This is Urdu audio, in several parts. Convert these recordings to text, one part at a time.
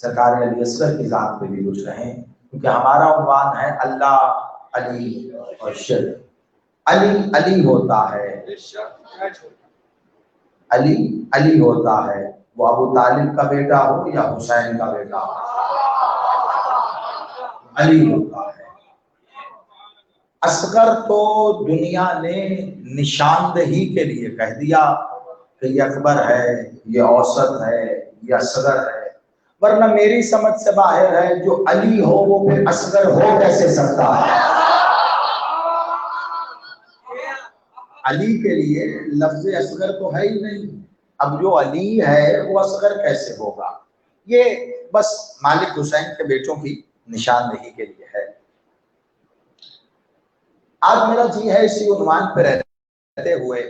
سرکار علی اصغر کی ذات پہ بھی کچھ کہیں، کیونکہ ہمارا عنوان ہے اللہ، علی اور شرک۔ علی علی ہوتا ہے، علی علی ہوتا ہے، وہ ابو طالب کا بیٹا ہو یا حسین کا بیٹا ہو، علی ہوتا ہے۔ اصغر تو دنیا نے نشاندہی کے لیے کہہ دیا کہ یہ اکبر ہے، یہ اوسط ہے، یہ اصغر ہے، ورنہ میری سمجھ سے باہر ہے جو علی ہو وہ پھر اصغر ہو کیسے سکتا ہے؟ علی کے لیے لفظ اصغر تو ہے ہی نہیں، اب جو علی ہے وہ اصغر کیسے ہوگا؟ یہ بس مالک حسین کے بیٹوں کی نشاندہی کے لیے ہے۔ آج میرا جی ہے اسی عنوان پہ رہتے ہوئے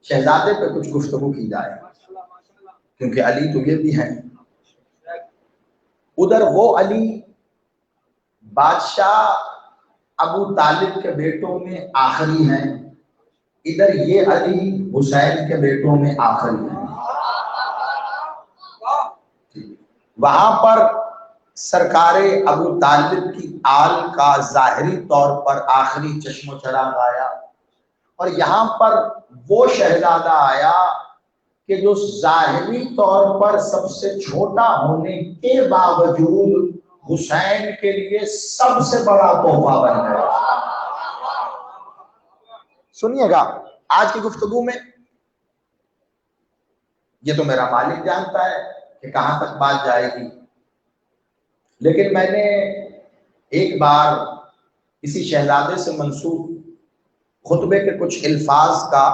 شہزادے پہ کچھ گفتگو کی جائے، کیونکہ علی تو یہ بھی ہیں، ادھر وہ علی بادشاہ ابو طالب کے بیٹوں میں آخری ہیں، ادھر یہ علی حسین کے بیٹوں میں آخری ہیں۔ وہاں پر سرکار ابو طالب کی آل کا ظاہری طور پر آخری چشم و چراغ آیا، اور یہاں پر وہ شہزادہ آیا کہ جو ظاہری طور پر سب سے چھوٹا ہونے کے باوجود حسین کے لیے سب سے بڑا تحفہ بن گیا۔ سنیے گا آج کی گفتگو میں، یہ تو میرا مالک جانتا ہے کہ کہاں تک بات جائے گی، لیکن میں نے ایک بار کسی شہزادے سے منسوب خطبے کے کچھ الفاظ کا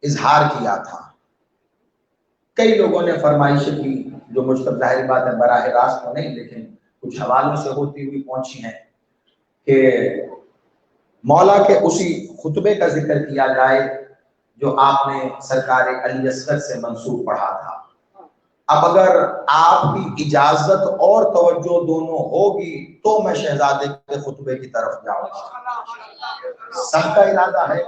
اظہار کیا تھا۔ کئی لوگوں نے فرمائشیں کی جو مجھ تک ظاہر بات ہے براہ راست تو نہیں لیکن کچھ حوالوں سے ہوتی ہوئی پہنچی ہیں کہ مولا کے اسی خطبے کا ذکر کیا جائے جو آپ نے سرکار علی اصغر سے منسوب پڑھا تھا۔ اب اگر آپ کی اجازت اور توجہ دونوں ہوگی تو میں شہزادے کے خطبے کی طرف جاؤں گا۔ سب کا ارادہ ہے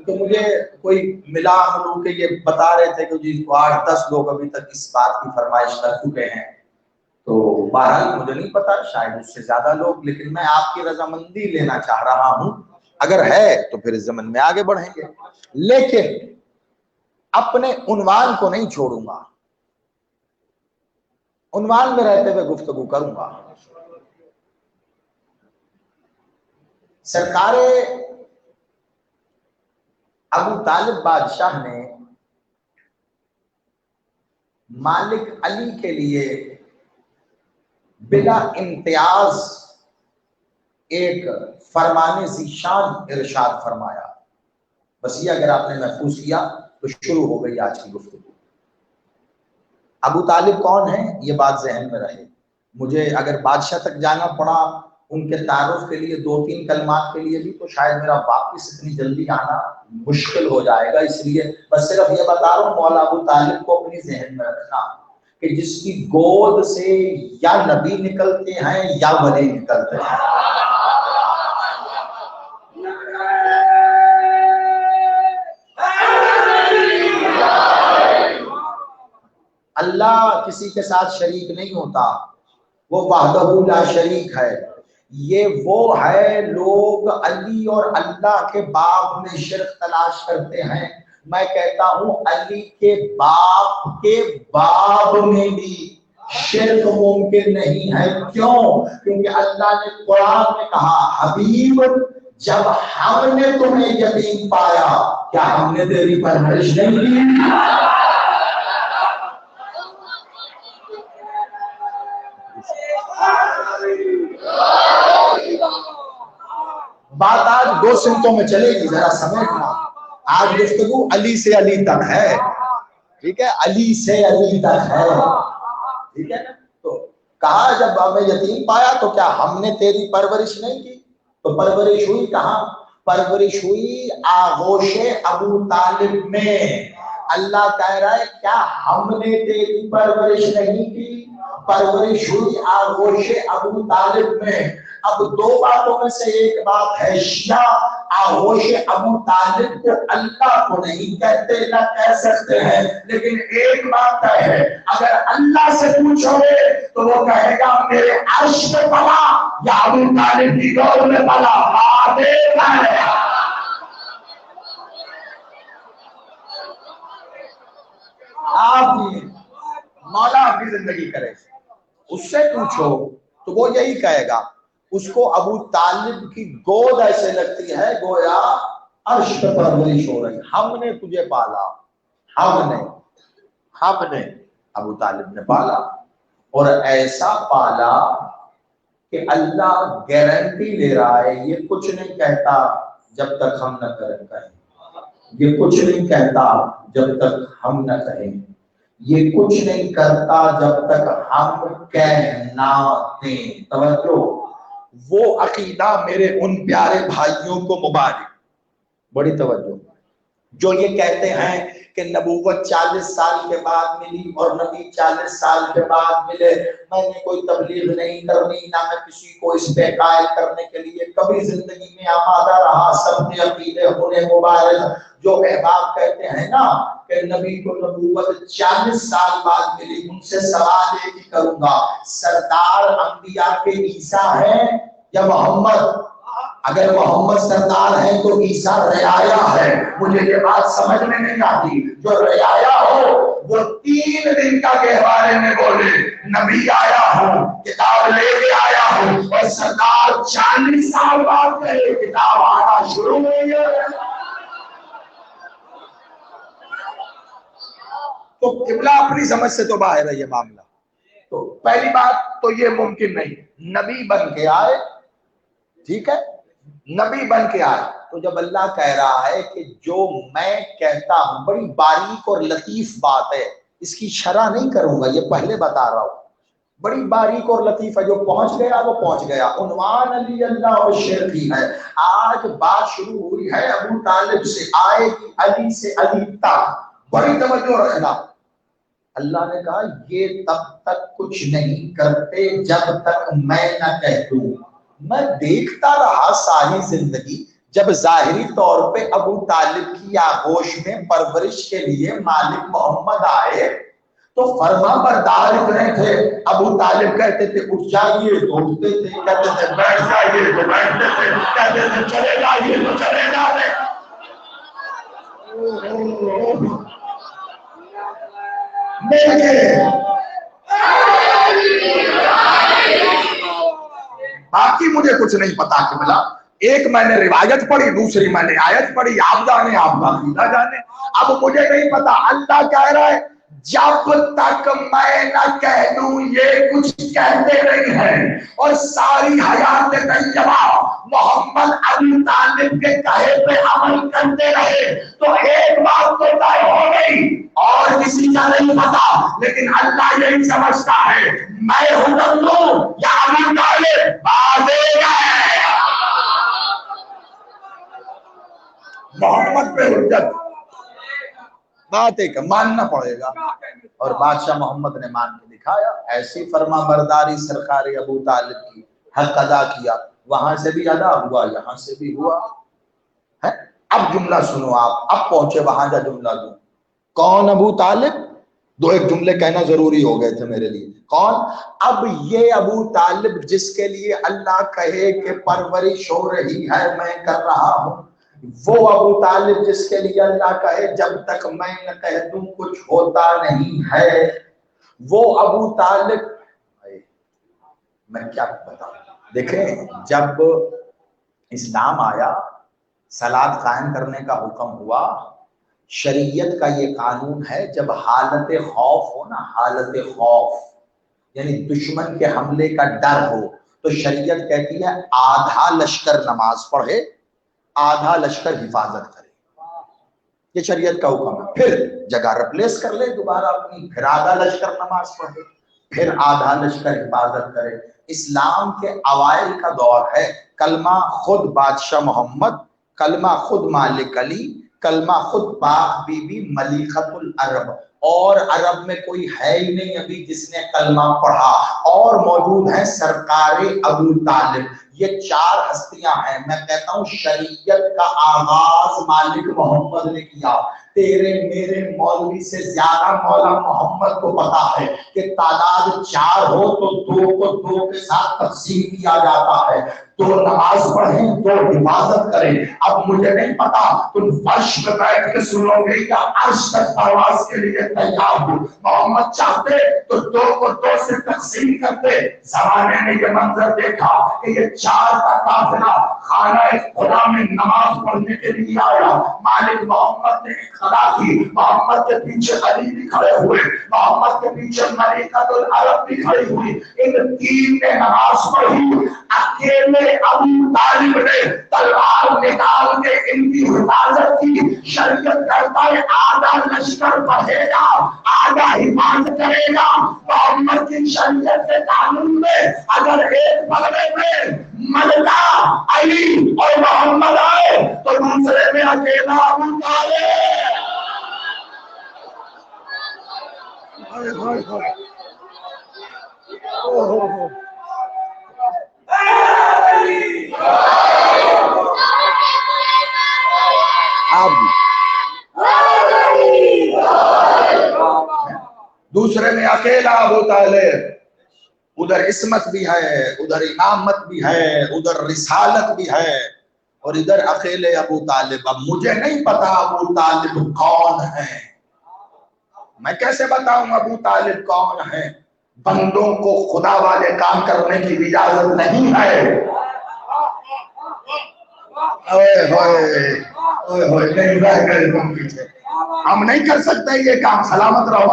تو مجھے کوئی ملا ملو کہ یہ بتا رہے تھے کہ جی 8-10 لوگ ابھی تک اس بات کی فرمائش کر چکے ہیں، تو بہرحال مجھے نہیں پتا شاید اس سے زیادہ لوگ، لیکن میں آپ کی رضامندی لینا چاہ رہا ہوں، اگر ہے تو پھر اس زمن میں آگے بڑھیں گے، لیکن اپنے عنوان کو نہیں چھوڑوں گا، عنوان میں رہتے ہوئے گفتگو کروں گا۔ سرکار ابو طالب بادشاہ نے مالک علی کے لیے بلا امتیاز ایک فرمان ذی شان ارشاد فرمایا۔ بس یہ اگر آپ نے محفوظ کیا تو شروع ہو گئی آج کی گفتگو۔ ابو طالب کون ہیں یہ بات ذہن میں رہے، مجھے اگر بادشاہ تک جانا پڑا ان کے تعارف کے لیے 2-3 کلمات کے لیے بھی تو شاید میرا واپس اتنی جلدی آنا مشکل ہو جائے گا، اس لیے بس صرف یہ بتا رہا ہوں مولا ابو طالب کو اپنی ذہن میں رکھنا کہ جس کی گود سے یا نبی نکلتے ہیں یا ولی نکلتے ہیں۔ اللہ کسی کے ساتھ شریک نہیں ہوتا، وہ وحدہ لا شریک ہے۔ یہ وہ ہے لوگ علی اور اللہ کے باب میں شرک تلاش کرتے ہیں، میں کہتا ہوں علی کے باپ کے باب میں بھی شرک ممکن نہیں ہے۔ کیوں؟ کیونکہ اللہ نے قرآن میں کہا حبیب جب ہم نے تمہیں یتیم پایا کیا ہم نے تیری پرورش نہیں کی؟ بات آج 2 سمتوں میں چلے گی، ذرا سمجھنا۔ آج گفتگو علی سے علی تک ہے، ٹھیک ہے، علی سے علی تک ہے، ٹھیک ہے نا؟ تو کہا جب ہمیں یتیم پایا تو کیا ہم نے تیری پرورش نہیں کی؟ تو پرورش ہوئی کہاں؟ پرورش ہوئی آغوش ابو طالب میں۔ اللہ کہہ رہا ہے کیا ہم نے تیری پرورش نہیں کی؟ پرورش ہوئی آغوش ابو طالب میں۔ اب 2 باتوں میں سے ایک بات ہے، شیعہ آغوش ابو طالب کو اللہ کو نہیں کہتے، نہ کہہ سکتے ہیں، لیکن ایک بات ہے اگر اللہ سے پوچھو گے تو وہ کہے گا میرے عرش میں پلا یا ابو طالب کی گود میں پلا، آپ بھی مولا اپنی زندگی کرے، اس سے پوچھو تو وہ یہی کہے گا، اس کو ابو طالب کی گود ایسے لگتی ہے گویا عرش پر پرورش ہو رہی، ہم نے تجھے پالا، ہم نے ابو طالب نے پالا، اور ایسا پالا کہ اللہ گارنٹی لے رہا ہے یہ کچھ نہیں کہتا جب تک ہم نہ کہیں، یہ کچھ نہیں کہتا جب تک ہم نہ کہیں، یہ کچھ نہیں کرتا جب تک ہم کہنا دیں۔ توجہ، وہ عقیدہ میرے ان پیارے بھائیوں کو مبارک، بڑی توجہ، جو یہ کہتے ہیں کہ نبوت 40 سال کے بعد ملی اور نبی 40 سال کے بعد ملے، میں نے کوئی تبلیغ نہیں کرنی، نہ میں کسی کو اس پہ قائل کرنے کے لیے کبھی زندگی میں آمادہ رہا، سب کے عقیدے ہونے مبارک۔ جو احباب کہتے ہیں نا کہ نبی کو نبوت 40 سال بعد ملی، ان سے سوال ایک ہی کروں گا، سردار انبیاء کے عیسیٰ ہیں یا محمد؟ اگر محمد سردار ہے تو عیسیٰ رعایا ہے، مجھے یہ بات سمجھ میں نہیں آتی۔ جو رعایا ہو وہ 3 دن کا گہوارے میں بولے نبی آیا ہوں، کتاب لے کے آیا ہوں، اور سردار 40 سال بعد کہے کتاب آنا شروع ہوئی ہے۔ تو قبلہ اپنی سمجھ سے تو باہر ہے یہ معاملہ۔ تو پہلی بات تو یہ ممکن نہیں، نبی بن کے آئے، ٹھیک ہے، نبی بن کے آئے، تو جب اللہ کہہ رہا ہے کہ جو میں کہتا ہوں، بڑی باریک اور لطیف بات ہے، اس کی شرح نہیں کروں گا، یہ پہلے بتا رہا ہوں، بڑی باریک اور لطیف ہے، جو پہنچ گیا وہ پہنچ گیا۔ عنوان علی اللہ اور شیر کی ہے، آج بات شروع ہوئی ہے ابو طالب سے، آئے گی علی سے علی تک، بڑی توجہ رکھنا۔ اللہ نے کہا یہ تب تک کچھ نہیں کرتے جب تک میں نہ کہہ دوں۔ میں دیکھتا رہا ساری زندگی، جب ظاہری طور پہ ابو طالب کی آغوش میں پرورش کے لیے مالک محمد آئے تو فرما بردار اتنے تھے، ابو طالب کہتے تھے اٹھ جائیے تو اٹھتے تھے، کہتے تھے بیٹھ جائیے تو بیٹھتے تھے، کہتے تھے چلے جائیے تو چلے جاتے۔ باقی مجھے کچھ نہیں پتا کہ ملا، ایک میں نے روایت پڑھی، دوسری میں نے آیت پڑھی، آپ جانے آپ باقی جانے، اب مجھے نہیں پتا۔ اللہ کہہ رہا ہے جب تک میں نہ کہہ دوں یہ کچھ کہتے نہیں ہیں، اور ساری حیات طیبہ محمد ابو طالب کے کہے پہ عمل کرتے رہے تو ایک بات تو طے ہو گئی، اور کسی کا نہیں پتا، لیکن اللہ یہی سمجھتا ہے میں حکم دوں یا ابو طالب بازے گئے۔ محمد پہ حجت، بات ایک ماننا پڑے گا، اور بادشاہ محمد نے مان کے دکھایا، ایسی فرما برداری سرکار ابو طالب کی، حق ادا کیا، وہاں سے بھی ادا ہوا، یہاں سے بھی ہوا ہے۔ اب جملہ سنو، آپ اب پہنچے وہاں جا جملہ دوں، کون ابو طالب؟ 2 جملے کہنا ضروری ہو گئے تھے میرے لیے، کون؟ اب یہ ابو طالب جس کے لیے اللہ کہے کہ پرورش ہو رہی ہے میں کر رہا ہوں، وہ ابو طالب جس کے لیے اللہ کہے جب تک میں نہ کہہ دوں کچھ ہوتا نہیں ہے، وہ ابو طالب، میں کیا بتاؤں۔ دیکھیں جب اسلام آیا، صلاۃ قائم کرنے کا حکم ہوا، شریعت کا یہ قانون ہے جب حالت خوف ہو نا، حالت خوف یعنی دشمن کے حملے کا ڈر ہو، تو شریعت کہتی ہے آدھا لشکر نماز پڑھے، آدھا لشکر حفاظت کرے، یہ شریعت کا حکم ہے۔ پھر جگہ ریپلیس کر لے دوبارہ اپنی، پھر آدھا لشکر نماز پڑھے، پھر آدھا لشکر حفاظت کرے۔ اسلام کے اوائل کا دور ہے، کلمہ خود بادشاہ محمد، کلمہ خود مالک علی، کلمہ خود پاک بی بی ملیحۃ العرب، اور عرب میں کوئی ہے ہی نہیں ابھی جس نے کلمہ پڑھا، اور موجود ہے سرکار ابو طالب۔ یہ چار ہستیاں ہیں. میں کہتا ہوں شریعت کا آغاز مالک محمد نے کیا. تیرے میرے مولوی سے زیادہ مولا محمد کو پتا ہے کہ تعداد 4 ہو تو 2 کو 2 کے ساتھ تقسیم کیا جاتا ہے. 2 نماز پڑھیں 2 حفاظت کریں. اب مجھے نہیں پتا تم فرش پہ بیٹھ کے سنو گے یا عرش تک پرواز کے لیے تیار ہو. محمد چاہتے تو 2 کو 2 سے تقسیم کرتے. زمانے نے یہ منظر دیکھا کہ یہ 4 کا قافلہ خانہ خدا میں نماز پڑھنے کے لیے آیا. مالک محمد نے اقتدا کی. محمد کے پیچھے علی بھی کھڑے ہوئے, محمد کے پیچھے ملکۃ العرب بھی کھڑی ہوئی. ان 3 نے نماز پڑھی. اکیلے ابو طالب نے تلوار نکال کے ان کی حفاظت کی. شریعت کہتا ہے آدھا لشکر پڑھے گا آدھا حفاظت کرے گا. محمد کی شریعت کے قانون میں اگر ایک بغلے میں ملکہ علی اور محمد آئے تو دوسرے میں اکیلا ابو طالب. دوسرے میں اکیلا ابو طالب. ادھر عصمت بھی ہے, ادھر امامت بھی ہے, ادھر رسالت بھی ہے, اور ادھر اکیلے ابو طالب. اب مجھے نہیں پتا ابو طالب کون ہے. میں کیسے بتاؤں ابو طالب کون ہے؟ بندوں کو خدا والے کام کرنے کی اجازت نہیں ہے. نہیں رہ گئے تم پیچھے. ہم نہیں کر سکتے یہ کام. سلامت رہو,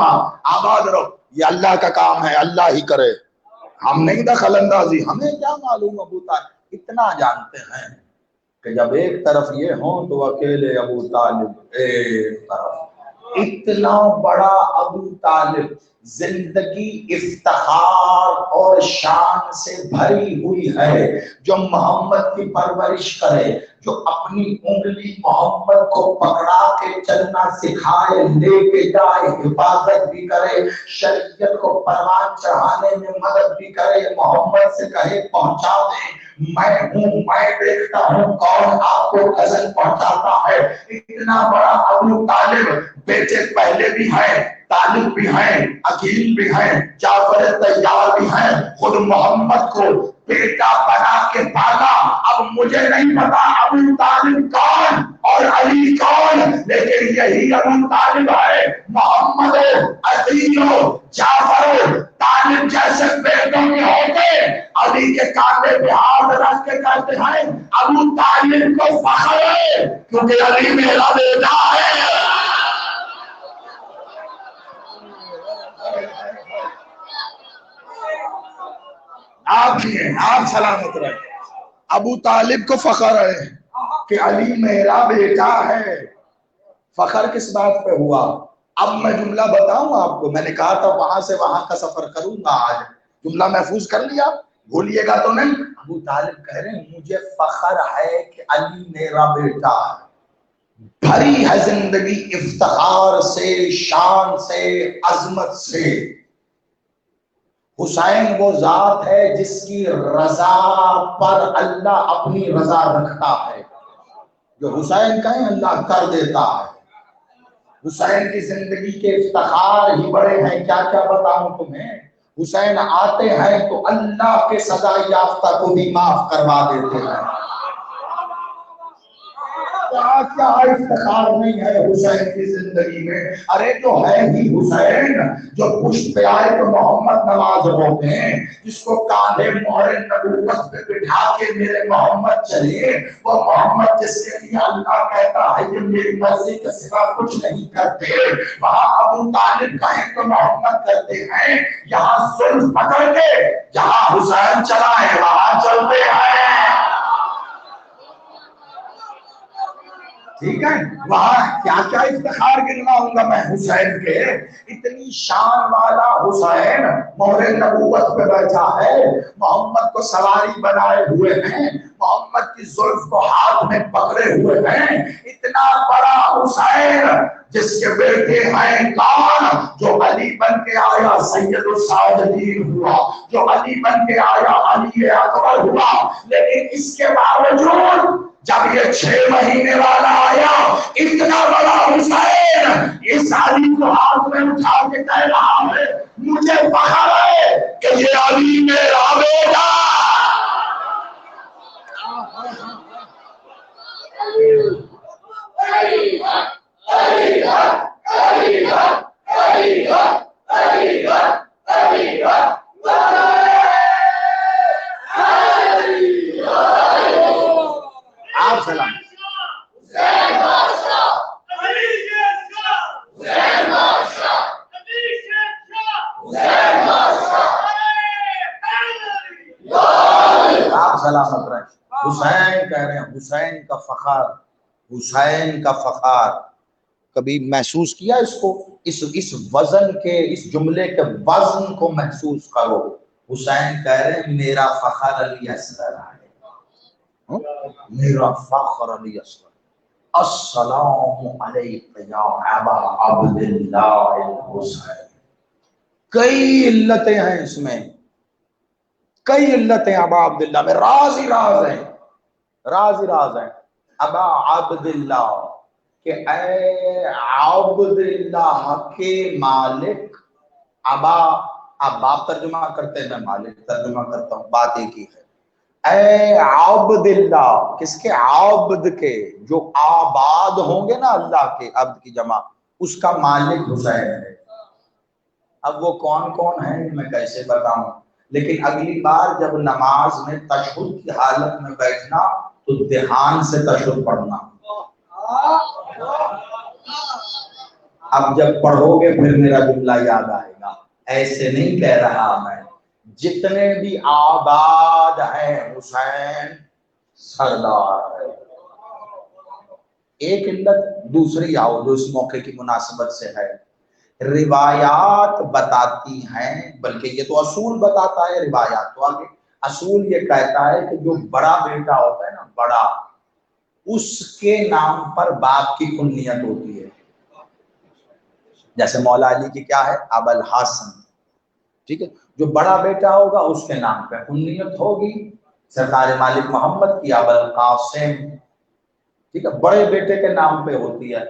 آباد رہو. یہ اللہ کا کام ہے, اللہ ہی کرے. ہم نہیں دخل اندازی. ہمیں کیا معلوم ابو طالب. اتنا جانتے ہیں کہ جب ایک طرف یہ ہوں تو اکیلے ابو طالب ایک طرف. اتنا بڑا ابو طالب زندگی افتخار اور شان سے بھری ہوئی ہے, جو محمد کی پرورش کرے, جو اپنی انگلی محمد کو پکڑا کے چلنا سکھائے, لے کے جائے, حفاظت بھی کرے, شریعت کو پروان چڑھانے میں مدد بھی کرے, محمد سے کہے پہنچا دے. میں ہوں, میں دیکھتا ہوں کون آپ کو غزل پہنچاتا ہے. اتنا بڑا ابو طالب. بیٹے پہلے بھی ہیں, طالب بھی ہیں, عقیل بھی ہیں, جعفر طیار بھی ہیں. خود محمد کو بیٹا بنا کے پالا. اب مجھے نہیں پتا ابو طالب کون اور علی کون, لیکن یہی ابو طالب ہے. محمد عقیل جعفر طالب جیسے بیٹوں کے ہوتے علی کے کاندھے پہ ہاتھ رکھ کے کہتے ہیں ابو طالب کو فخر ہے کیونکہ علی میرا بیٹا ہے. آپ سلامت رہے. ابو طالب کو فخر ہے کہ علی میرا بیٹا ہے. فخر کس بات پہ ہوا؟ اب میں جملہ بتاؤں آپ کو. میں نے کہا تھا وہاں سے وہاں کا سفر کروں گا. آج جملہ محفوظ کر لیا, بھولیے گا تو نہیں. ابو طالب کہہ رہے ہیں مجھے فخر ہے کہ علی میرا بیٹا ہے. بھری ہے زندگی افتخار سے, شان سے, عظمت سے. حسین وہ ذات ہے جس کی رضا پر اللہ اپنی رضا رکھتا ہے. جو حسین کہیں اللہ کر دیتا ہے. حسین کی زندگی کے افتخار ہی بڑے ہیں. کیا کیا بتاؤں تمہیں. حسین آتے ہیں تو اللہ کے سزا یافتہ کو بھی معاف کروا دیتے ہیں. کیا افتخار نہیں ہے حسین کی زندگی میں. ارے جو ہے ہی حسین, جو پشت پہ آئے تو محمد نواز ہوتے ہیں, جس کو کاندھے مہر نبوت پہ بٹھا کے میرے محمد چلے, وہ محمد جس کے لیے اللہ کہتا ہے کہ میری مرضی کے سوا کچھ نہیں کرتے. وہاں ابو طالب کہیں تو محمد کرتے ہیں. یہاں زلف پکڑ کے جہاں حسین چلا ہے وہاں چلتے ہیں. ٹھیک ہے, وہاں کیا کیا افتخار گنواؤں گا میں حسین کے. اتنی شان والا حسین مہر نبوت پہ بیٹھا ہے, محمد کو سواری بنائے ہوئے ہیں. محمد کی زلف کو ہاتھ میں پکڑے ہوئے ہیں. اتنا بڑا حسین جس کے بیٹے ہیں کون؟ جو علی بن کے آیا سید الساجدین ہوا، جو علی بن کے آیا علی اکبر ہوا. لیکن اس کے باوجود جب یہ 6 مہینے والا آیا، اتنا بڑا حسین اس علی کو ہاتھ میں اٹھا کے کہہ رہا ہے مجھے فخر ہے کہ یہ علی میرا بیٹا. آپ سلام. آپ سلامت رہیں. حسین کہہ رہے ہیں حسین کا فخر، حسین کا فخر. کبھی محسوس کیا اس کو؟ اس وزن کے، اس جملے کے وزن کو محسوس کرو. حسین کہہ رہے ہیں میرا فخر علی اصغر ہے، میرا فخر علی اصغر. السلام علیک یا ابا عبداللہ الحسین. کئی علتیں ہیں اس میں، کئی علتیں ابا عبداللہ میں. راز ہی راز ہیں، راز ہی راز ہیں. ابا عبداللہ کہ اے عبداللہ کے مالک. ابا، اب باپ ترجمہ کرتے ہیں، میں مالک ترجمہ کرتا ہوں، بات ایک ہی ہے. اے عبداللہ، کس کے؟ عبد کے، جو آباد ہوں گے نا اللہ کے، عبد کی جمع، اس کا مالک حسین ہے. اب وہ کون کون ہیں میں کیسے بتاؤں، لیکن اگلی بار جب نماز میں تشہد کی حالت میں بیٹھنا تو دھیان سے تشہد پڑھنا. اب جب پڑھو گے پھر میرا جملہ یاد آئے گا. ایسے نہیں کہہ رہا میں، جتنے بھی آباد ہیں حسین سردار ہے. ایک علت دوسری آؤ جو اس موقع کی مناسبت سے ہے. روایات بتاتی ہیں، بلکہ یہ تو اصول بتاتا ہے، روایات تو آگے. اصول یہ کہتا ہے کہ جو بڑا بیٹا ہوتا ہے نا، بڑا، اس کے نام پر باپ کی کنیت ہوتی ہے. جیسے مولا علی کی کیا ہے؟ ابو الحسن. ٹھیک ہے، جو بڑا بیٹا ہوگا اس کے نام پہ کنیت ہوگی. سرکار مالک محمد کی ابو القاسم. ٹھیک ہے، بڑے بیٹے کے نام پہ ہوتی ہے.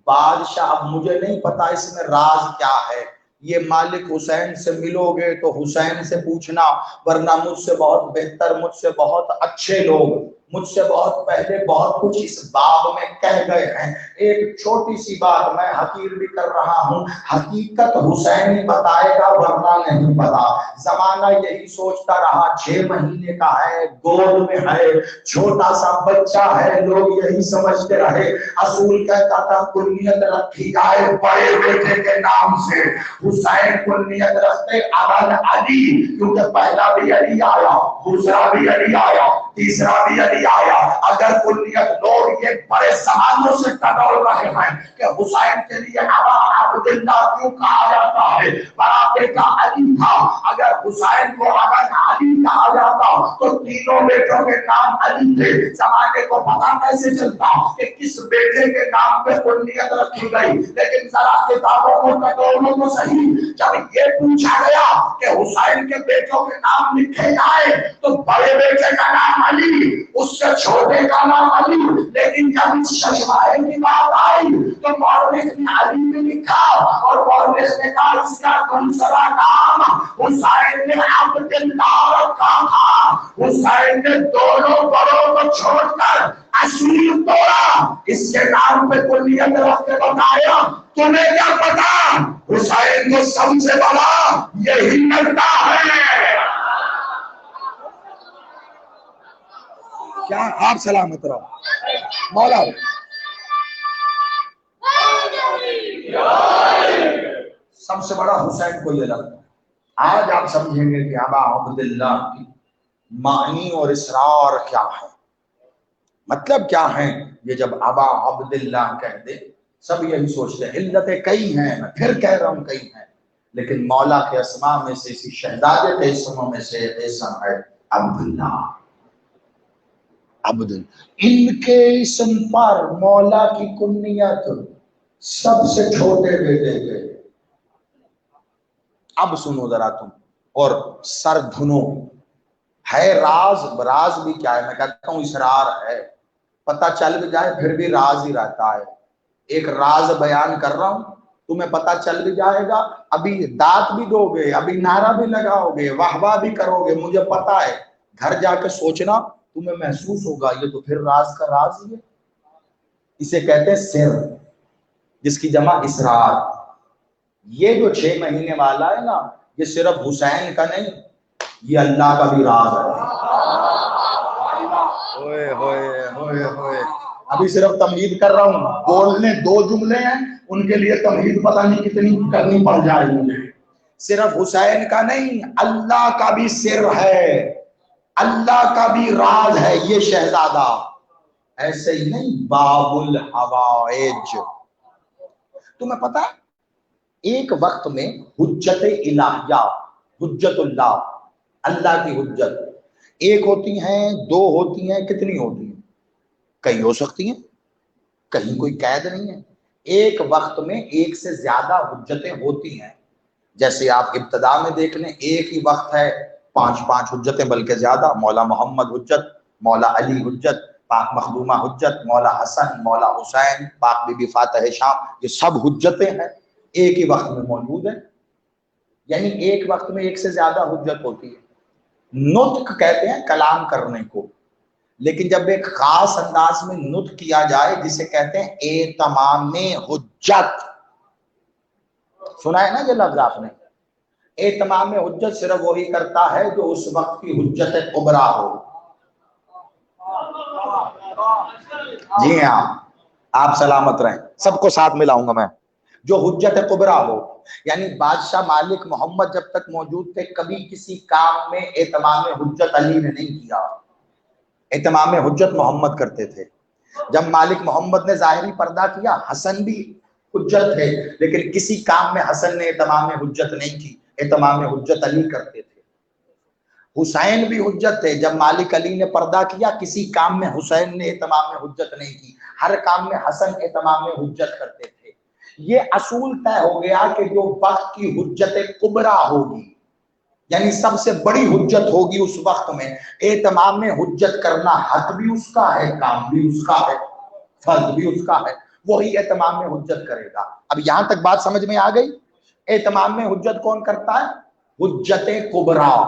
بادشاہ، اب مجھے نہیں پتا اس میں راز کیا ہے. یہ مالک حسین سے ملو گے تو حسین سے پوچھنا، ورنہ مجھ سے بہت بہتر، مجھ سے بہت اچھے لوگ مجھ سے بہت پہلے بہت کچھ اس باب میں کہہ گئے ہیں. ایک چھوٹی سی بات میں حقیر بھی کر رہا ہوں، حقیقت حسین ہی بتائے گا ورنہ نہیں پتا. زمانہ یہی سوچتا رہا 6 مہینے کا ہے، گود میں ہے، چھوٹا سا بچہ ہے، لوگ یہی سمجھتے رہے. اصول کہتا تھا کنیت رکھی جائے بڑے بیٹے کے نام سے. حسین کنیت رکھتے ابن علی، کیونکہ پہلا بھی علی آیا، دوسرا بھی علی آیا، تیسرا بھی علی آیا. اگر کنیت لوگ یہ بڑے زمانوں سے ٹٹول رہے ہیں کہ حسین کے لیے ابا عبداللہ کیوں کہا جاتا ہے، بڑا بیٹا علی تھا. اگر حسین کو ابن علی کہا جاتا تو تینوں بیٹوں کے نام علی تھے. زمانے کو پتا کیسے چلتا کہ کس بیٹے کے نام پہ کنیت رکھی گئی؟ لیکن ذرا کتابوں کو ٹٹولوں تو صحیح. جب یہ پوچھا گیا کہ حسین کے بیٹوں کے نام لکھے جائے تو بڑے بیٹے کا نام علی، اس سے چھوٹے کا نام علی. لیکن جب اس ششمائے کی بات آئی تو مورخ نے علی میں لکھا، اور مورخ نے کہا اس کا دوسرا نام حسین نے عبداللہ رکھا تھا. حسین نے دونوں بڑوں کو چھوڑ کر اصول توڑا، اس کے نام پہ کنیت رکھ کے بتایا. تمہیں کیا پتا حسین کو سب سے بڑا یہی لگتا ہے. کیا آپ سلامت رہو مولا. سب سے بڑا حسین کو یہ لگتا ہے. آج آپ سمجھیں گے کہ ابا عبداللہ کی معنی اور اسرار کیا ہے، مطلب کیا ہے. یہ جب ابا عبداللہ کہہ دے سب یہی سوچتے ہیں. علتیں کئی ہیں، میں پھر کہہ رہا ہوں کئی ہیں، لیکن مولا کے اسماء میں سے، اسی شہزادے کے اسموں میں سے اسم ہے عبداللہ. عبد. ان کے اسم پر مولا کی کنیت سب سے چھوٹے بیٹے تھے. اب سنو ذرا تم اور سر دھنو. ہے راز بھی کیا ہے؟ میں کہتا ہوں اسرار ہے. پتہ چل بھی جائے پھر بھی راز ہی رہتا ہے. ایک راز بیان کر رہا ہوں, تمہیں پتہ چل بھی جائے گا, ابھی دانت بھی دو گے, ابھی نعرہ بھی لگاؤ گے, واہ واہ بھی کرو گے, مجھے پتا ہے. گھر جا کے سوچنا, تمہیں محسوس ہوگا یہ تو پھر راز کا راز ہی ہے. اسے کہتے ہیں سر, جس کی جمع اسرار. یہ جو 6 مہینے والا ہے نا, یہ صرف حسین کا نہیں, یہ اللہ کا بھی راز ہے. ہوئے ہوئے ہوئے ہوئے. ابھی صرف تمہید کر رہا ہوں, بولنے 2 جملے ہیں, ان کے لیے تمہید پتہ نہیں کتنی کرنی پڑ جائے مجھے. صرف حسین کا نہیں, اللہ کا بھی سر ہے, اللہ کا بھی راز ہے یہ شہزادہ. ایسے ہی نہیں, باب الحوائج. تمہیں پتا ہے ایک وقت میں حجت الہیہ, حجت اللہ, اللہ کی حجت ایک ہوتی ہیں, 2 ہوتی ہیں, کتنی ہوتی ہیں؟ کئی ہو سکتی ہیں, کہیں کوئی قید نہیں ہے. ایک وقت میں ایک سے زیادہ حجتیں ہوتی ہیں. جیسے آپ ابتدا میں دیکھ لیں, ایک ہی وقت ہے 5 حجتیں, بلکہ زیادہ. مولا محمد حجت, مولا علی حجت, پاک مخدومہ حجت, مولا حسن, مولا حسین, پاک بی بی فاتح شام, یہ سب حجتیں ہیں, ایک ہی وقت میں موجود ہیں. یعنی ایک وقت میں ایک سے زیادہ حجت ہوتی ہے. نطق کہتے ہیں کلام کرنے کو, لیکن جب ایک خاص انداز میں نطق کیا جائے جسے کہتے ہیں اہتمام حجت. سنا ہے نا یہ لفظ آپ نے؟ اہتمام حجت صرف وہی کرتا ہے جو اس وقت کی حجت کبریٰ ہو. جی ہاں, آپ سلامت رہیں, سب کو ساتھ ملاؤں گا میں. جو حجت کبریٰ ہو, یعنی بادشاہ مالک محمد جب تک موجود تھے کبھی کسی کام میں اہتمام حجت علی نے نہیں کیا. اہتمام حجت محمد کرتے تھے. جب مالک محمد نے ظاہری پردہ کیا, حسن بھی حجت تھے, لیکن کسی کام میں حسن نے اہتمام حجت نہیں کی, اہتمام حجت علی کرتے تھے. حسین بھی حجت تھے, جب مالک علی نے پردہ کیا کسی کام میں حسین نے اہتمام حجت نہیں کی, ہر کام میں حسن اہتمام حجت کرتے تھے. یہ اصول طے ہو گیا کہ جو وقت کی حجت کبریٰ ہوگی, یعنی سب سے بڑی حجت ہوگی اس وقت میں, اہتمام حجت کرنا حق بھی اس کا ہے, کام بھی اس کا ہے, فرض بھی اس کا ہے, وہی اہتمام حجت کرے گا. اب یہاں تک بات سمجھ میں آ گئی؟ اہتمام حجت کون کرتا ہے؟ حجت کبریٰ.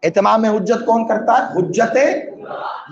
اہتمام حجت کون کرتا ہے؟ حجت,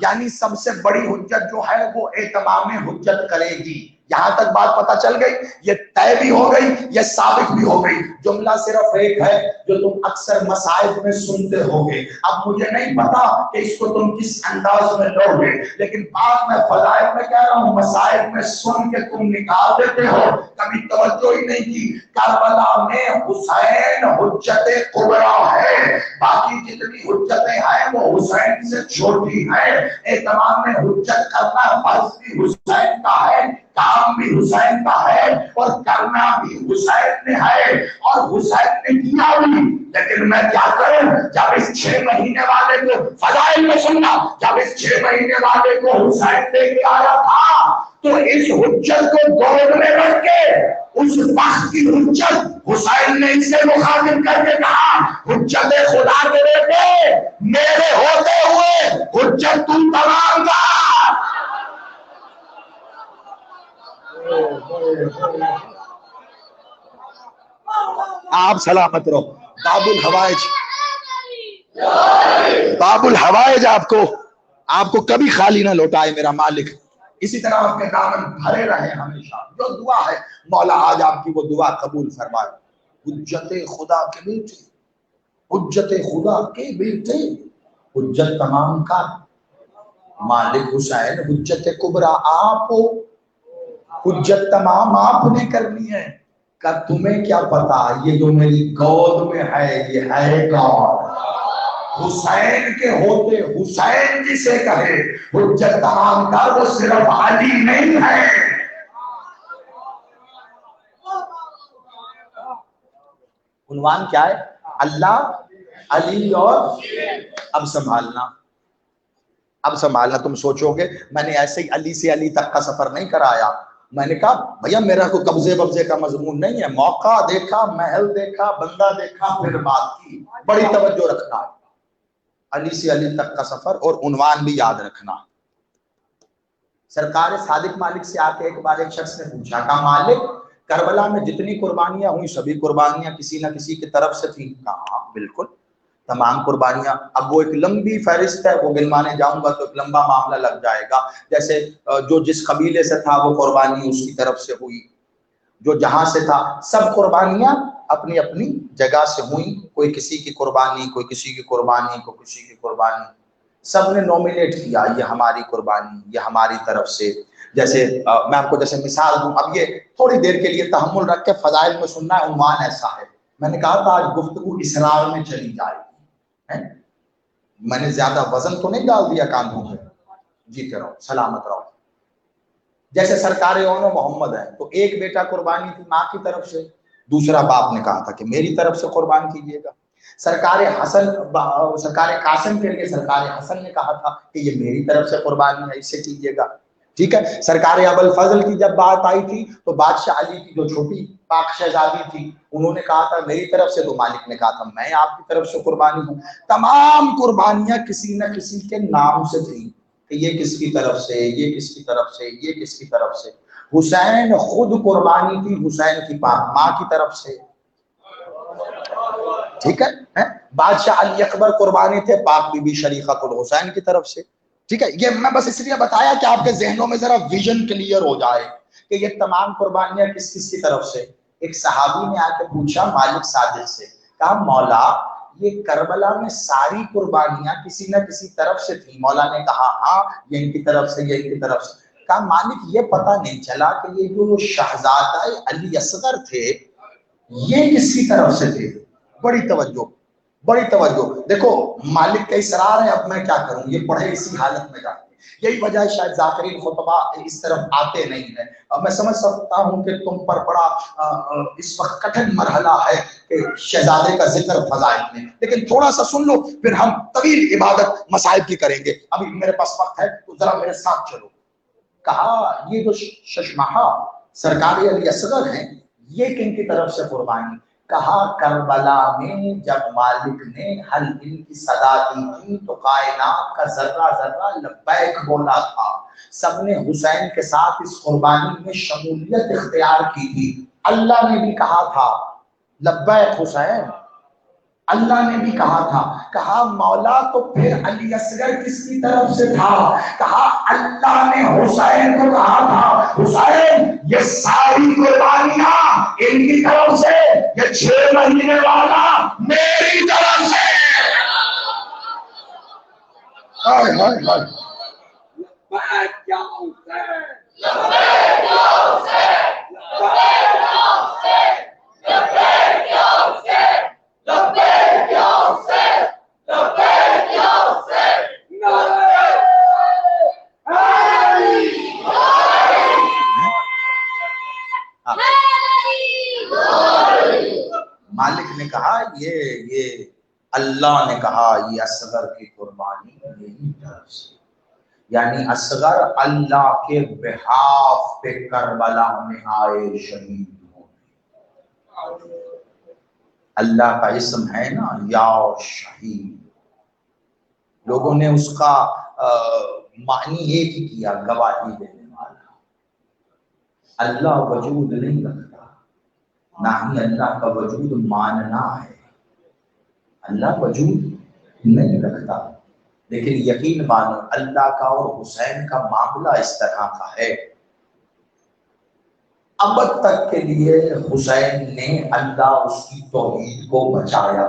یعنی سب سے بڑی حجت جو ہے وہ اہتمام حجت کرے گی. یہاں تک بات پتہ چل گئی؟ یہ طے بھی ہو گئی, یہ ثابت بھی ہو گئی. جملہ صرف ایک ہے جو تم اکثر مصائب میں سنتے ہوگے. اب مجھے نہیں پتا کہ اس کو تم کس انداز میں لو گے, لیکن بات میں فضائل میں کہہ رہا ہوں, مصائب میں سن کے تم نکال دیتے ہو, کبھی توجہ ہی نہیں کی. کربلا میں حسین حجت کبریٰ ہے, باقی جتنی حجتیں ہیں وہ حسین سے چھوٹی ہیں. اہتمام حجت کرنا فرض بھی حسین کا ہے, کام بھی حسین کا ہے, اور کرنا بھی حسین نے ہے, اور حسین نے کیا بھی. لیکن میں کیا کروں جب اس 6 مہینے والے کو فضائل میں سننا, جب اس 6 مہینے والے کو حسین لے کے آیا تھا تو اس حجت کو گود میں رکھ کے اس وقت کی حجت حسین نے اسے مخاطب کر کے کہا, حجت خدا کے بیٹے میرے ہوتے ہوئے حجت تم تمام کر. آپ سلامت رہو. باب الحوائج, باب الحوائج آپ کو کبھی خالی نہ لوٹائے میرا مالک. اسی طرح آپ کے دامن بھرے رہے ہمیشہ. جو دعا ہے مولا آج آپ کی وہ دعا قبول فرمائے. حجت خدا کے بیٹے, حجت خدا کے بیٹے, حجت تمام کا مالک حسین, حجت کبریٰ آپ ہو, حجت تمام آپ نے کرنی ہے. کہ تمہیں کیا پتا یہ جو میری گود میں ہے یہ ہے کون؟ حسین کے ہوتے, حسین جسے کہے حجت تمام کا وہ صرف علی نہیں ہے. عنوان کیا ہے؟ اللہ, علی اور اب سنبھالنا, اب سنبھالنا، تم سوچو گے میں نے ایسے ہی علی سے علی تک کا سفر نہیں کرایا. میں نے کہا بھیا میرا کوئی قبضے ببضے کا مضمون نہیں ہے، موقع دیکھا، محل دیکھا، بندہ دیکھا، پھر بات کی. بڑی توجہ رکھنا، علی سے علی تک کا سفر، اور عنوان بھی یاد رکھنا. سرکار صادق مالک سے آ کے ایک بار ایک شخص نے پوچھا، کہا مالک کربلا میں جتنی قربانیاں ہوئی سبھی قربانیاں کسی نہ کسی کی طرف سے تھیں؟ کہا بالکل تمام قربانیاں. اب وہ ایک لمبی فہرست ہے، وہ گنوانے جاؤں گا تو ایک لمبا معاملہ لگ جائے گا. جیسے جو جس قبیلے سے تھا وہ قربانی اس کی طرف سے ہوئی، جو جہاں سے تھا. سب قربانیاں اپنی اپنی جگہ سے ہوئیں، کوئی کسی کی قربانی، کوئی کسی کی قربانی، کوئی کسی کی قربانی. سب نے نومینیٹ کیا یہ ہماری قربانی، یہ ہماری طرف سے. جیسے میں آپ کو جیسے مثال دوں، اب یہ تھوڑی دیر کے لیے تحمل رکھ کے فضائل میں سننا ہے. عنوان ایسا ہے، میں نے کہا تھا آج گفتگو اسرار میں چلی جائے گی. میں نے زیادہ وزن تو نہیں ڈال دیا کاندھوں پہ؟ جیتے رہو، سلامت رہو. جیسے سرکار اون و محمد ہے تو ایک بیٹا قربانی تھی ماں کی طرف سے، دوسرا باپ نے کہا تھا کہ میری طرف سے قربان کیجیے گا. سرکار حسن، سرکار قاسم کے لیے سرکار حسن نے کہا تھا کہ یہ میری طرف سے قربانی ہے، اس سے کیجیے گا. ٹھیک ہے. سرکار ابوالفضل کی جب بات آئی تھی تو بادشاہ علی کی جو چھوٹی پاک شہزادی تھی انہوں نے کہا تھا میری طرف سے، تو مالک نے کہا تھا میں آپ کی طرف سے قربانی ہوں. تمام قربانیاں کسی نہ کسی کے نام سے تھیں کہ یہ کس کی طرف سے، یہ کس کی طرف سے، یہ کس کی طرف سے. حسین خود قربانی تھی حسین کی پاک ماں کی طرف سے. ٹھیک ہے. بادشاہ علی اکبر قربانی تھے پاک بی بی شریقۃ الحسین کی طرف سے. ٹھیک ہے. یہ میں بس اس لیے بتایا کہ آپ کے ذہنوں میں ذرا ویژن کلیئر ہو جائے کہ یہ تمام قربانیاں کس کس کی طرف سے. ایک صحابی نے آ کے پوچھا مالک صادق سے، کہا مولا یہ کربلا میں ساری قربانیاں کسی نہ کسی طرف سے تھی؟ مولا نے کہا ہاں یہ ان کی طرف سے، یہ ان کی طرف سے. کہا مالک یہ پتہ نہیں چلا کہ یہ جو شہزادہ علی اصغر تھے یہ کس کی طرف سے تھے؟ بڑی توجہ، بڑی توجہ. دیکھو مالک کا اصرار ہے، اب میں کیا کروں، یہ پڑھے اسی حالت میں جاتے. یہی وجہ ہے شاید ذاکرین خطبہ اس طرف آتے نہیں ہیں. میں سمجھ سکتا ہوں کہ تم پر بڑا اس وقت کٹھن مرحلہ ہے کہ شہزادے کا ذکر فضائل میں، لیکن تھوڑا سا سن لو پھر ہم طویل عبادت مسائل کی کریں گے. ابھی میرے پاس وقت ہے تو ذرا میرے ساتھ چلو. کہا یہ جو ششمہا سرکار علی اصغر ہیں یہ کن کی طرف سے قربانی؟ کہا کربلا میں جب مالک نے ہر دن کی صدا دی تھی تو کائنات کا ذرہ ذرہ لبیک بولا تھا. سب نے حسین کے ساتھ اس قربانی میں شمولیت اختیار کی تھی. اللہ نے بھی کہا تھا لبیک حسین، اللہ نے بھی کہا تھا. کہا مولا تو پھر علی اصغر کس کی طرف سے تھا؟ کہا اللہ نے حسین کو کہا تھا حسین یہ ساری قربانیاں ان کی طرف سے، یہ 6 مہینے والا میری طرف سے. ہائے ہائے ہائے لبیک یا حسین، لبیک یا حسین، لبیک یا حسین، لبیک یا حسین، لبیک یا حسین، لبیک یا حسین. مالک نے کہا یہ اللہ نے کہا یہ اصغر کی قربانی میری طرف سے، یعنی اصغر اللہ کے بحاف پہ کربلا میں آئے شہید ہونے. اللہ کا اسم ہے نا یا شہید، لوگوں نے اس کا معنی ایک ہی کیا گواہی دینے والا. اللہ وجود نہیں رکھتا، نہ ہی اللہ کا وجود ماننا ہے. اللہ وجود نہیں رکھتا، لیکن یقین مانو اللہ کا اور حسین کا معاملہ اس طرح کا ہے. اب تک کے لیے حسین نے اللہ اس کی توحید کو بچایا.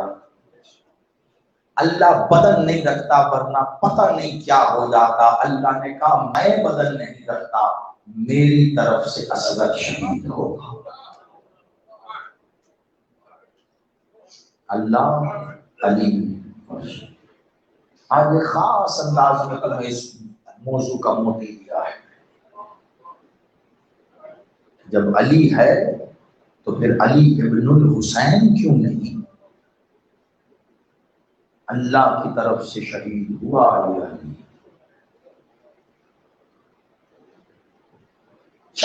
اللہ بدن نہیں رکھتا ورنہ پتہ نہیں کیا ہو جاتا. اللہ نے کہا میں بدن نہیں رکھتا، میری طرف سے اصغر شہید ہوگا. اللہ علیم. آج خاص انداز میں تمہیں اس موضوع کا موٹی دیا ہے. جب علی ہے تو پھر علی ابن الحسین کیوں نہیں؟ اللہ کی طرف سے شہید ہوا علی.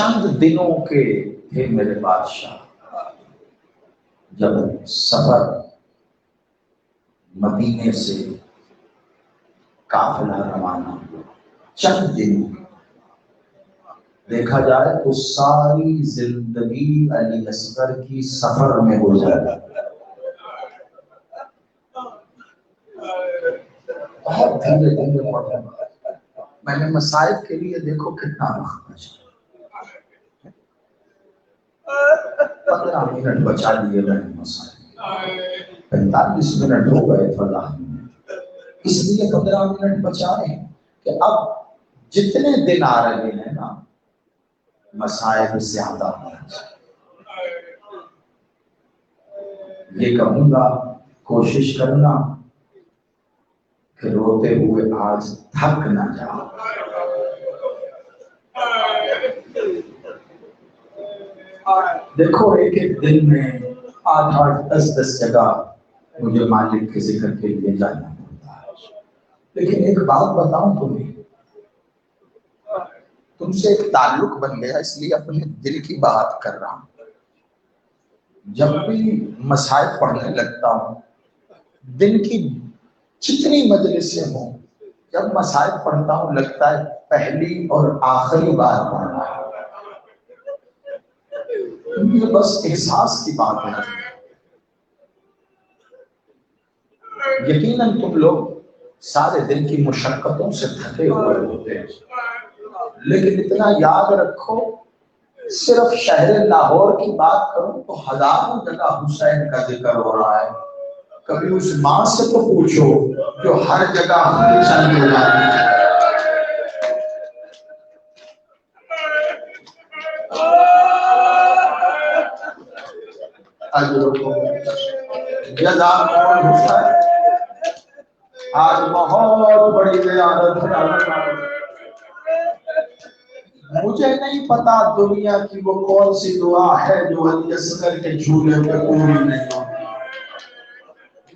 چند دنوں کے تھے میرے بادشاہ جب سفر مدینے سے قافلہ روانہ ہوا. چند دن دیکھا جائے تو ساری زندگی علی اصغر کی سفر میں گزر گئی. بہت دھیرے دھیرے پڑھا. میں نے مسائل کے لیے دیکھو کتنا وقت بچا. 15 منٹ بچا لیے میں نے مسائل. 45 منٹ ہو گئے فلاح. اس لیے 15 منٹ بچا رہے ہیں کہ اب جتنے دن آ رہے ہیں نا مسائل زیادہ ہونا چاہیے. یہ کہوں گا کوشش کرنا کہ روتے ہوئے آج تھک نہ جاؤ. دیکھو ایک ایک دن میں 8-10 جگہ مجھے مالک کے ذکر کے لیے جانا پڑتا ہے. لیکن ایک بات بتاؤں تمہیں, تم سے ایک تعلق بن گیا اس لیے اپنے دل کی بات کر رہا ہوں. جب بھی مسائل پڑھنے لگتا ہوں, دن کی جتنی مجلسیں ہوں, جب مسائل پڑھتا ہوں لگتا ہے پہلی اور آخری بار پڑھ رہا ہوں. یہ بس احساس کی بات ہے. یقیناً تم لوگ سارے دن کی مشقتوں سے تھکے ہوئے ہوتے ہیں, لیکن اتنا یاد رکھو صرف شہر لاہور کی بات کروں تو ہزاروں جگہ حسین کا ذکر ہو رہا ہے. کبھی اس ماں سے تو پوچھو جو ہر جگہ حسین ہو رہا ہے. آج بہت بڑی زیارت ہے. مجھے نہیں پتا دنیا کی وہ کون سی دعا ہے جو علی اصغر کے جھولے میں پوری نہیں ہوتی.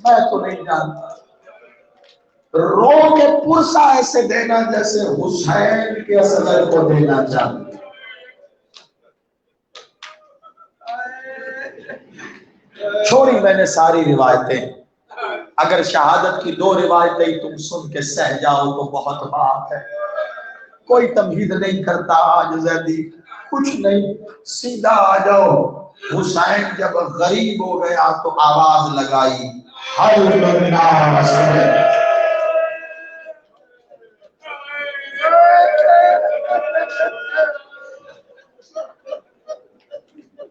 میں تو نہیں جانتا. رو کے پرسا ایسے دینا جیسے حسین کے اصغر کو دینا چاہتے. چھوڑی میں نے ساری روایتیں. اگر شہادت کی 2 روایتیں تم سن کے سہ جاؤ تو بہت بات ہے. کوئی تمہید نہیں کرتا آج زیدی, کچھ نہیں, سیدھا آ جاؤ. حسین جب غریب ہو گیا تو آواز لگائی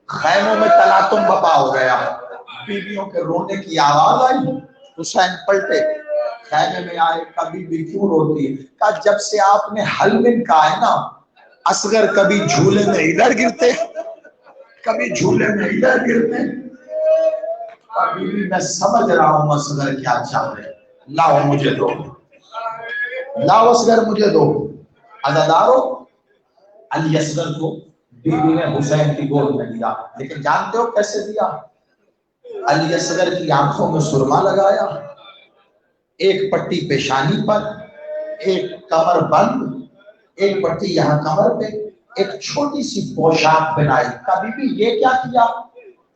خیموں میں تلاطم بپا ہو گیا. بیویوں کے رونے کی آواز آئی. حسین پلٹے, خیمے میں آئے. کبھی بھی کیوں روتی ہے؟ کہا جب سے آپ نے حلمن کہا ہے نا, اصغر کبھی جھولے میں ادھر گرتے, کبھی جھولے میں ادھر گرتے. کبھی بھی میں سمجھ رہا ہوں اصغر کیا چاہ رہے. لاؤ مجھے دو, لاؤ اصغر مجھے دو. عزادارو, علی اصغر کو بیوی نے حسین کی گود میں دیا. لیکن جانتے ہو کیسے دیا؟ علی اصغر کی آنکھوں میں سرما لگایا, ایک پٹی پیشانی پر, ایک کمر بند, ایک پٹی یہاں کمر پہ, ایک چھوٹی سی پوشاک بنائی. کبھی بھی یہ کیا کیا؟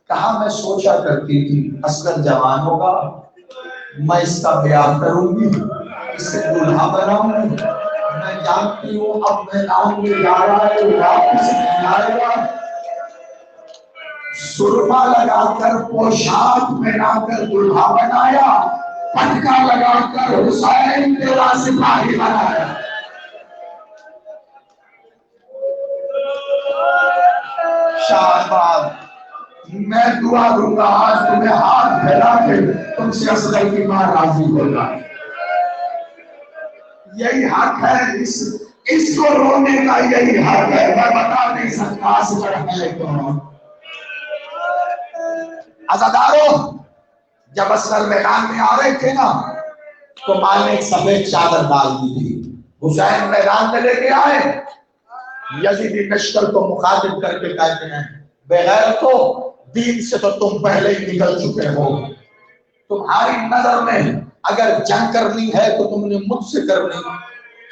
کہا میں سوچا کرتی تھی اصغر جوان ہوگا, میں اس کا بیاہ کروں گی, اسے دلہا بناؤں گی. میں جانتی ہوں اب میں نام میں جا رہا ہے, واپس نہیں آئے گا. سرما لگا کر پوشاک پہنا کر دلہا بنایا, پٹکا لگا کر حسین تیرا سپاہی بنایا. شاہباز, میں دعا دوں گا آج تمہیں ہاتھ پھیلا کے تم سے اصغر کی ماں راضی ہو جائے. یہی حق ہے, اس کو رونے کا یہی حق ہے. میں بتا نہیں سکتا اصغر ہے کون. عزادارو, جب اصغر میدان میں آ رہے تھے نا تو ماں نے ایک سفید چادر ڈال دی تھی. حسین میدان میں لے کے آئے. یزیدی لشکر کو مخاطب کر کے کہتے ہیں بغیرتو, دین سے تو تم پہلے ہی نکل چکے ہو. تمہاری نظر میں اگر جنگ کرنی ہے تو تم نے مجھ سے کرنی.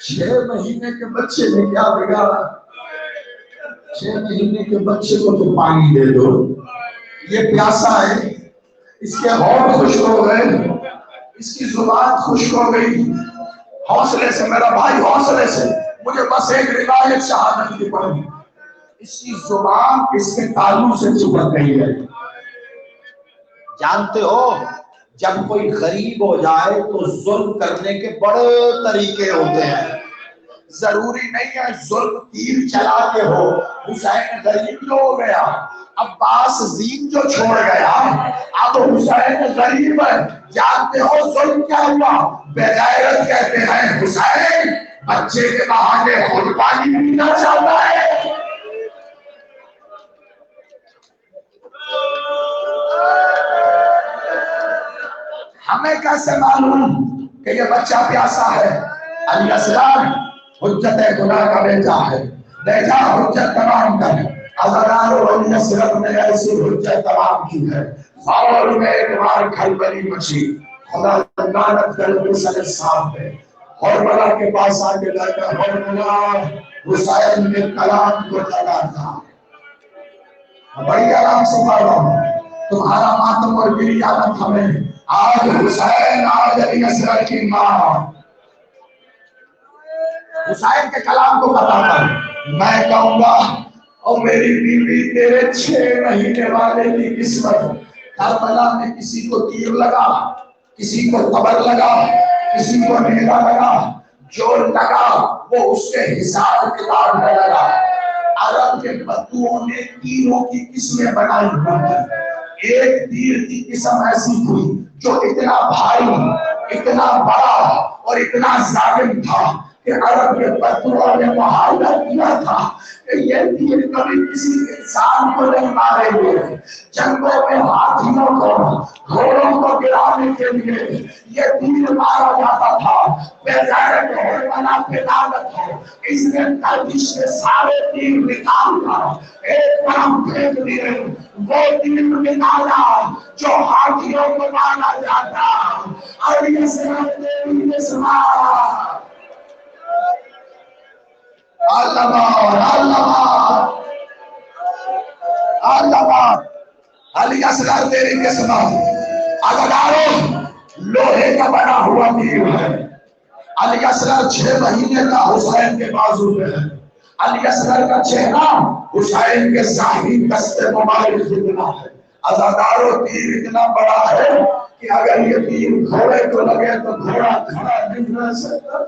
6 مہینے کے بچے نے کیا بگاڑا, 6 مہینے کے بچے کو تو پانی دے دو، یہ پیاسا ہے، اس کے ہونٹ خشک ہو گئے، اس کی زبان خشک ہو گئی. حوصلے سے میرا بھائی، حوصلے سے، مجھے بس ایک روایت شہادت کی پڑھی. اس کی زبان اس کے تالو سے چپک گئی ہے. جانتے ہو جب کوئی غریب ہو جائے تو ظلم کرنے کے بڑے طریقے ہوتے ہیں. ضروری نہیں ہے ظلم تیر چلا کے ہو. حسین غریب جو ہو گیا، عباس زین جو چھوڑ گیا، اب حسین غریب ہے. جانتے ہو ظلم کیا ہوا؟ بغیرت کہتے ہیں حسین بچے کے بہانے خود پانی پینا چاہتا ہے. ہمیں کیسے معلوم کہ یہ بچہ پیاسا ہے؟ علی اصغر حجت خدا کا بیٹا ہے، بیٹا حجت تمام کر. عزرائیل و علی اصغر نے ایسی حجت تمام کی ہے. اور میں ایک بار کھلبلی مچی، خدا لعنت کرے حسین صاحب پہ. اور بلا کے پاس آ کے لگا اور بلا حسین نے کلام کو لگا تھا. بڑی آرام سے پڑھ رہا ہوں، تمہارا ماتم اور میری عادت ہمیں آج حسین، آج علی اصغر کی ماں حسین کے کلام کو بتاتا ہوں. میں کہوں گا اور میری بیوی تیرے 6 مہینے والے کی قسمت، کربلا میں کسی کو تیر لگا، کسی کو قبر لگا، کسی کو نیزہ لگا، جو لگا وہ اس کے حساب کتاب میں لگا. عرب کے بدوؤں نے تیروں کی قسمیں بنائی ہوئی تھی. ایک تیر کی قسم ایسی تھی جو اتنا بھاری، اتنا بڑا اور اتنا ظالم تھا کہ عرب کے بدوؤں نے معاہدہ کیا تھا کہ یہ تیر کبھی کسی انسان کو نہیں مارے ہوئے. جنگوں میں ہاتھیوں کو، گھوڑوں کو گرانے کے لیے یہ تیر مارا جاتا تھا. بغیر بنا کے لعنت ہو، اس نے گردش سے سارے تیر نکال کر ایک طرف پھینک دیے. وہ تیر نکالا جو ہاتھیوں کو مارا جاتا. اور یہ سنت نے سنا علی اصغر تیری قسمت. اگرارو لوہے کا بنا ہوا تیر ہے. علی اصغر 6 مہینے کا حسین کے بازو میں ہے. علی اصغر کا چہرہ حسین کے ظاہری دستے مبارک جتنا ہے. ازادارو تیر اتنا بڑا ہے کہ اگر یہ تیر گھوڑے کو لگے تو گھوڑا کھڑا نہیں رہ سکتا.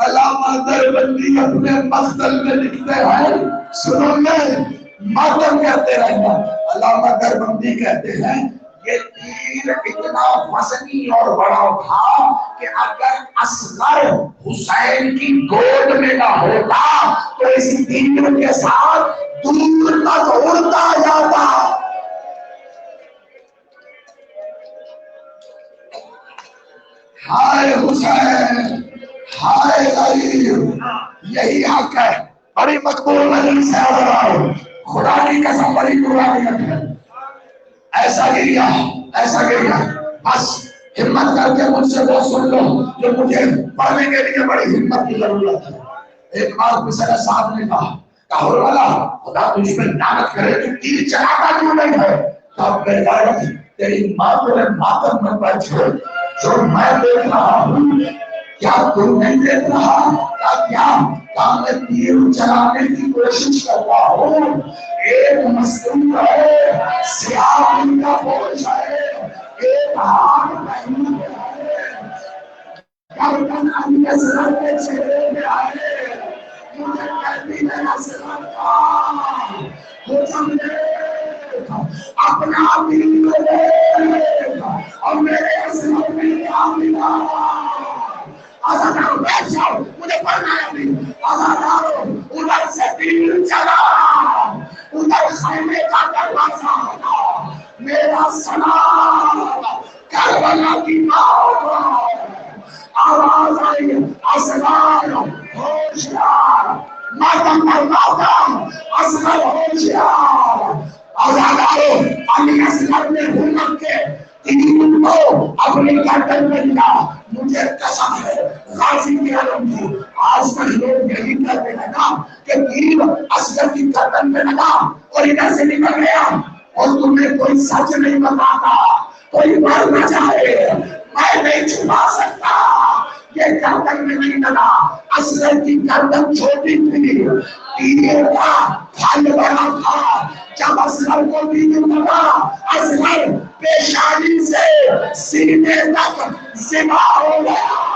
علامہ دیوبندی اپنے مقتل میں لکھتے ہیں، سنو میں ماتم کہتے رہنا. علامہ دیوبندی کہتے ہیں یہ تیر اتنا وزنی اور بڑا تھا کہ اگر اصغر حسین کی گود میں نہ ہوتا تو اس تیر کے ساتھ دور تک اڑتا جاتا. ہائے حسین، ہائے غریب، یہی حق ہے. بڑی مقبول مجلس سے آ رہا ہوں، خدا کی قسم بڑی قربانیت ہے. ایسا گریا، ایسا گریا. بس ہمت کر کے مجھ سے وہ سن لو جو مجھے پڑھنے کے لیے بڑی ہمت کی ضرورت ہے. ایک بار کسی صاحب نے کہا کہو والا خدا تجھ پہ لعنت کرے تو تیر چلاتا کیوں نہیں ہے؟ تب میں غیرت تیری ماں تیرے ماتم میں بیٹھے جو میں دیکھ رہا ہوں کیا تو نہیں دیکھ رہا؟ کیا میں تیر چلانے کی کوشش کرتا ہوں؟ ایک مصروف ہے، سیاہ ان کا بوجھ ہے، ایک ہاتھ نہیں ہے، گردن علی اصغر کے چہرے میں آئے. مجھے کہتی ہے اصغر کا حکم دے، اپنا دل دے اور میرے اصغر میں کیا ملا. آزادارو بیٹھ جاؤ، مجھے پڑھنا ہے ابھی. آزادارو ادھر سے تیر چلا، ادھر خیمے کا دروازہ ہوگا. میرا سلام کربلا کی ماں. آواز آئی اصغر ہوشیار، ماتم پر ماتم، اصغر ہوشیار. آزادارو علی اصغر نے ہمت کے تین کو اپنی گردن میں لیا. مجھے قسم ہے غازی کی علم کی آج کل لوگ یہی کرنے لگا کہ تیر اصغر کی گردن میں لگا اور ادھر سے نکل گیا اور تمہیں کوئی سچ نہیں بتاتا، کوئی مر نہ جائے، میں نہیں چھپا سکتا، یہ گردن میں نہیں لگا، اصغر کی گردن چھوٹی تھی، تیر کا پھل بڑا تھا، جب اصغر کو تیر لگا اصغر پیشانی سے سینے تک ذبح ہو گیا۔